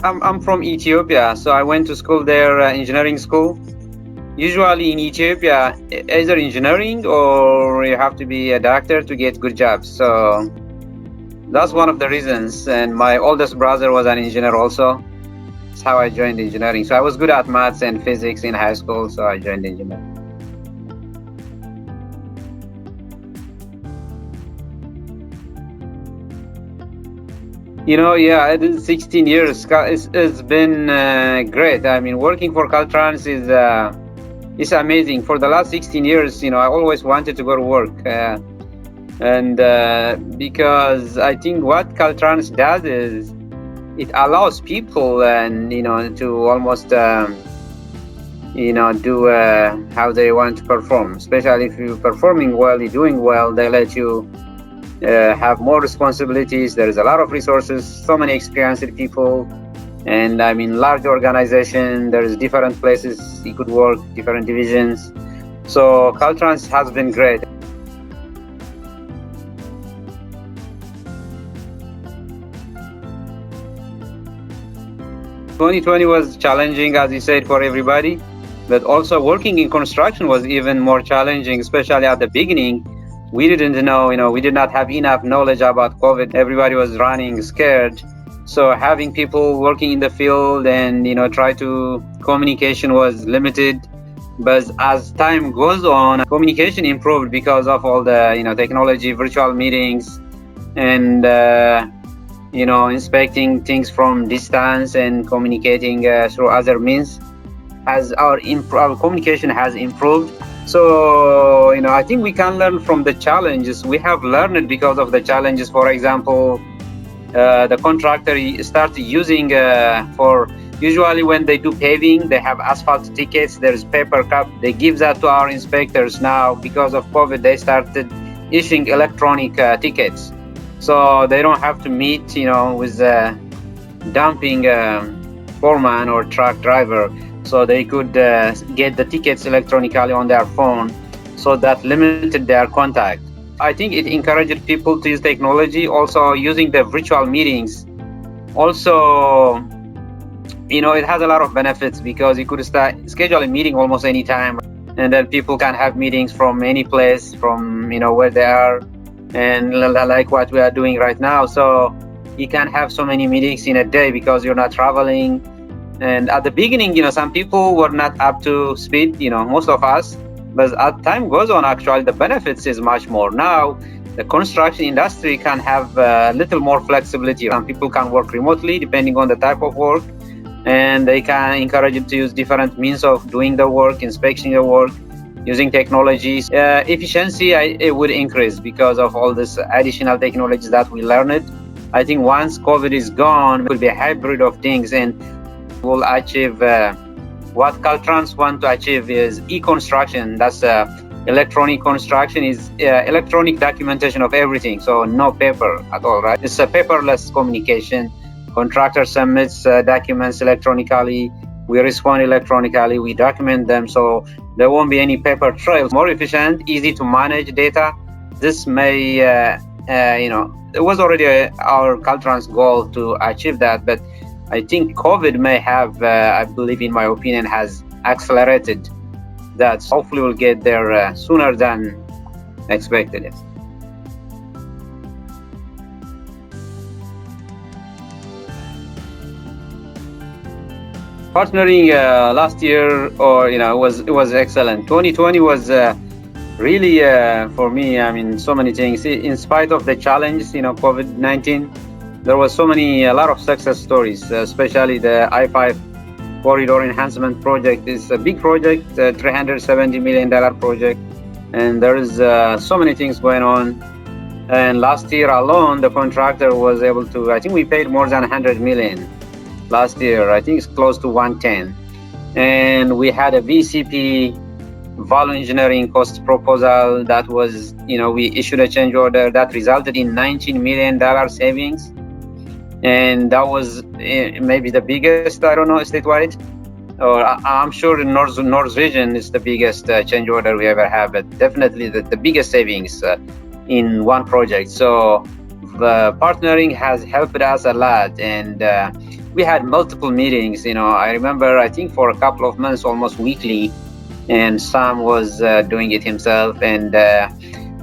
I'm from Ethiopia, so I went to school there, engineering school. Usually in Ethiopia, either engineering or you have to be a doctor to get good jobs. So that's one of the reasons. And my oldest brother was an engineer also. That's how I joined engineering. So I was good at maths and physics in high school, so I joined engineering. Yeah, it is 16 years. It's been great. I mean, working for Caltrans is amazing. For the last 16 years, I always wanted to go to work. And because I think what Caltrans does is it allows people and to almost do how they want to perform. Especially if you're performing well, you're doing well, they let you have more responsibilities. There is a lot of resources, so many experienced people, and I mean large organization. There's different places you could work, different divisions. So Caltrans has been great. 2020 was challenging, as you said, for everybody, but also working in construction was even more challenging, especially at the beginning. We didn't know, we did not have enough knowledge about COVID. Everybody was running scared. So having people working in the field and, communication was limited. But as time goes on, communication improved because of all the, technology, virtual meetings, and, inspecting things from distance and communicating through other means. As our communication has improved. So, I think we can learn from the challenges. We have learned because of the challenges. For example, the contractor started using for usually when they do paving, they have asphalt tickets. There's paper cup. They give that to our inspectors now. Because of COVID, they started issuing electronic tickets. So they don't have to meet, with the dumping foreman or truck driver. So they could get the tickets electronically on their phone. So that limited their contact. I think it encouraged people to use technology, also using the virtual meetings. Also, it has a lot of benefits because you could schedule a meeting almost any time, and then people can have meetings from any place, from where they are, and like what we are doing right now. So you can have so many meetings in a day because you're not traveling. And at the beginning, some people were not up to speed, most of us. But as time goes on, actually, the benefits is much more. Now, the construction industry can have a little more flexibility. Some people can work remotely depending on the type of work. And they can encourage you to use different means of doing the work, inspecting the work, using technologies. Efficiency, it would increase because of all this additional technologies that we learned. I think once COVID is gone, it will be a hybrid of things, and will achieve what Caltrans want to achieve is e-construction. That's electronic construction, is electronic documentation of everything. So no paper at all, right? It's a paperless communication. Contractor submits documents electronically. We respond electronically. We document them. So there won't be any paper trail. More efficient, easy to manage data. This may, it was already our Caltrans goal to achieve that, but I think COVID may have, I believe, in my opinion, has accelerated that. Hopefully we'll get there sooner than expected. Yes. Partnering last year, it was excellent. 2020 was really for me. I mean, so many things. In spite of the challenges, COVID-19. There was a lot of success stories, especially the I-5 corridor enhancement project. Is a big project, $370 million project, and there is so many things going on. And last year alone, the contractor was able to, I think we paid more than 100 million last year. I think it's close to 110. And we had a VCP, value engineering cost proposal that was, we issued a change order that resulted in $19 million savings. And that was maybe the biggest, I don't know, statewide. Or I'm sure in North region is the biggest change order we ever have, but definitely the biggest savings in one project. So the partnering has helped us a lot. And we had multiple meetings. I remember, I think for a couple of months, almost weekly, and Sam was doing it himself. And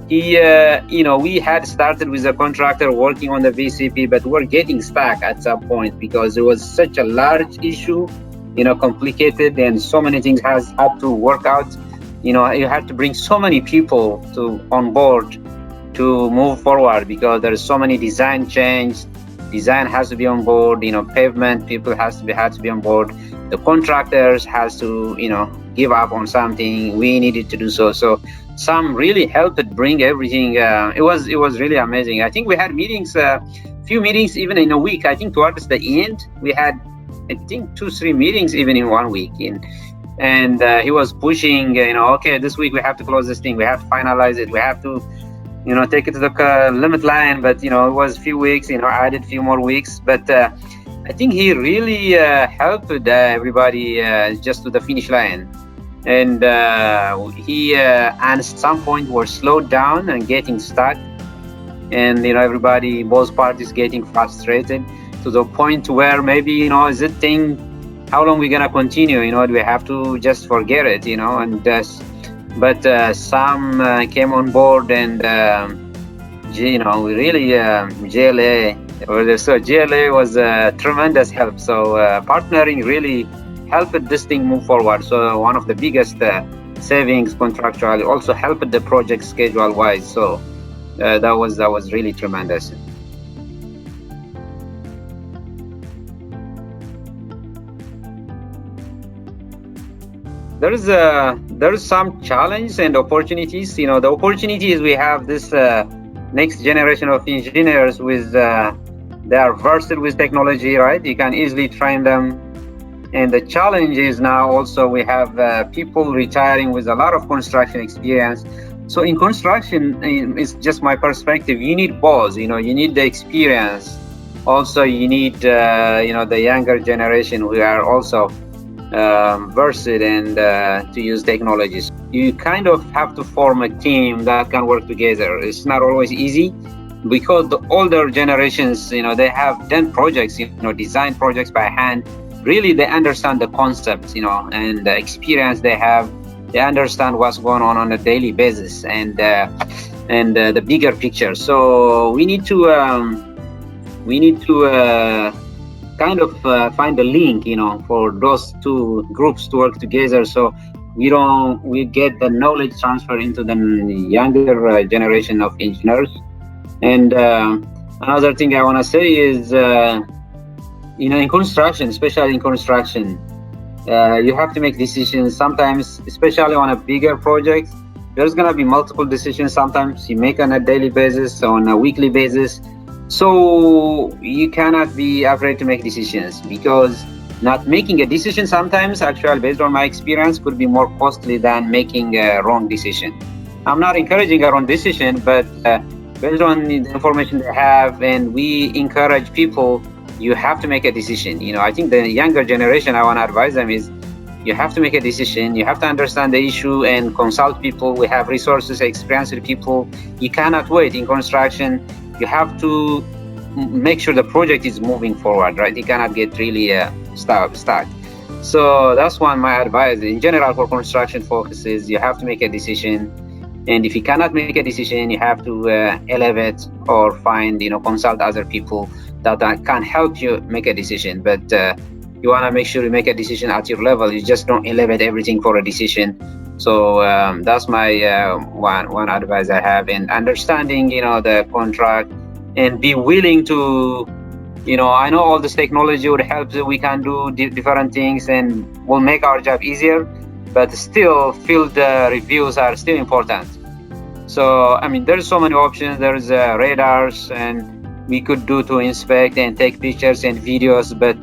we had started with a contractor working on the VCP, but we're getting stuck at some point because it was such a large issue, complicated, and so many things had to work out. You had to bring so many people on board to move forward because there's so many design change. Design has to be on board. Pavement people had to be on board. The contractors has to give up on something. We needed to do so. So Sam really helped bring everything. It was really amazing. I think we had meetings, few meetings even in a week. I think towards the end we had, I think 2-3 meetings even in 1 week. And he was pushing, okay, this week we have to close this thing. We have to finalize it. We have to take it to the limit line. But it was a few weeks. Added a few more weeks. But I think he really helped everybody just to the finish line. And he at some point were slowed down and getting stuck, and everybody, both parties, getting frustrated to the point where maybe is it thing, how long we gonna continue? Do we have to just forget it? But Sam came on board, and we really GLA. So GLA was a tremendous help. So partnering really helped this thing move forward. So one of the biggest savings contractually, also helped the project schedule wise. So that was really tremendous. There is some challenge and opportunities. The opportunities, we have this next generation of engineers with they are versed with technology, right? You can easily train them. And the challenge is now also we have people retiring with a lot of construction experience. So in construction, it's just my perspective, you need both. You need the experience. Also, you need the younger generation who are also versed and to use technologies. You kind of have to form a team that can work together. It's not always easy because the older generations, they have done projects, design projects by hand. Really, they understand the concepts, and the experience they have. They understand what's going on a daily basis and the bigger picture. So we need to kind of find a link, for those two groups to work together. So we get the knowledge transfer into the younger generation of engineers. And another thing I want to say is, in construction, especially in construction, you have to make decisions sometimes, especially on a bigger project. There's going to be multiple decisions. Sometimes you make on a daily basis, on a weekly basis. So you cannot be afraid to make decisions, because not making a decision sometimes, actually, based on my experience, could be more costly than making a wrong decision. I'm not encouraging a wrong decision, but based on the information they have, and we encourage people, you have to make a decision. I think the younger generation, I want to advise them is, you have to make a decision. You have to understand the issue and consult people. We have resources, experienced people. You cannot wait in construction. You have to make sure the project is moving forward, right? You cannot get really stuck. So that's one my advice in general for construction focus is, you have to make a decision. And if you cannot make a decision, you have to elevate or find, consult other people that can help you make a decision. But you want to make sure you make a decision at your level. You just don't elevate everything for a decision. So that's my one advice I have. And understanding, the contract, and be willing to, I know all this technology would help. We can do different things and will make our job easier, but still field reviews are still important. So, there's so many options. There's radars and we could do to inspect and take pictures and videos, but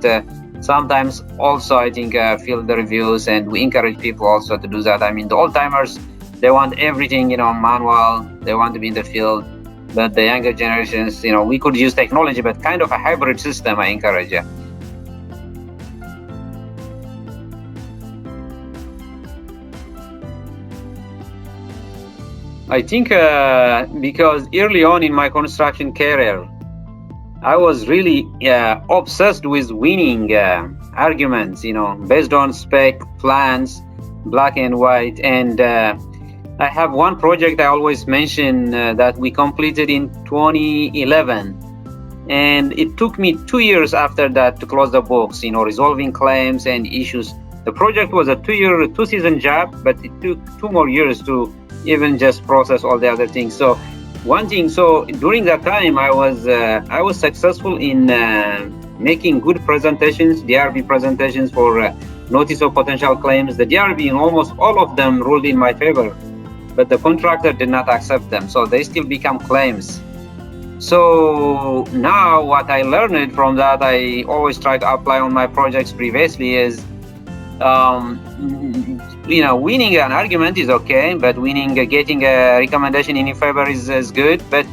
sometimes also I think field reviews, and we encourage people also to do that. The old timers, they want everything, manual. They want to be in the field. But the younger generations, we could use technology, but kind of a hybrid system, I encourage you. I think because early on in my construction career, I was really obsessed with winning arguments, based on spec, plans, black and white. And I have one project I always mention that we completed in 2011. And it took me 2 years after that to close the books, resolving claims and issues. The project was a 2-season job, but it took 2 more years to even just process all the other things. So during that time, I was successful in making good presentations, DRB presentations for notice of potential claims. The DRB in almost all of them ruled in my favor, but the contractor did not accept them, so they still become claims. So now what I learned from that, I always try to apply on my projects previously is, winning an argument is okay, but getting a recommendation in your favor is good. But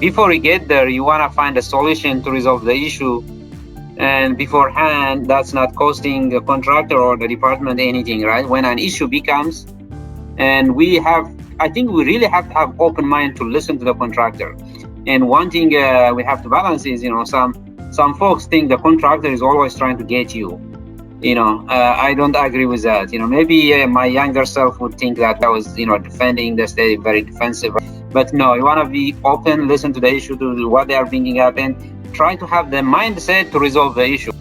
before you get there, you want to find a solution to resolve the issue. And beforehand, that's not costing the contractor or the department anything, right? When an issue becomes, and I think we really have to have open mind to listen to the contractor. And one thing we have to balance is, some folks think the contractor is always trying to get you. I don't agree with that. Maybe my younger self would think that I was, defending the state, very defensive. But no, you want to be open, listen to the issue, to what they are bringing up, and try to have the mindset to resolve the issue.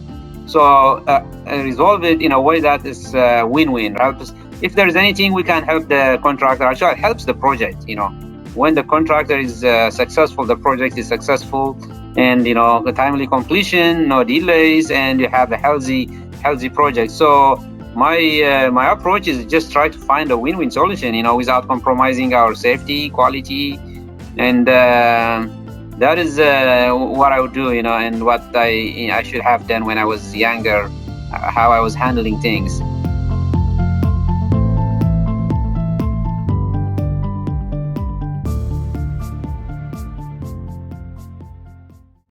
So resolve it in a way that is win-win, right? If there is anything we can help the contractor, actually it helps the project. When the contractor is successful, the project is successful, and the timely completion, no delays, and you have a healthy project. So my approach is just try to find a win-win solution, without compromising our safety, quality, and that is what I would do, and what I should have done when I was younger, how I was handling things.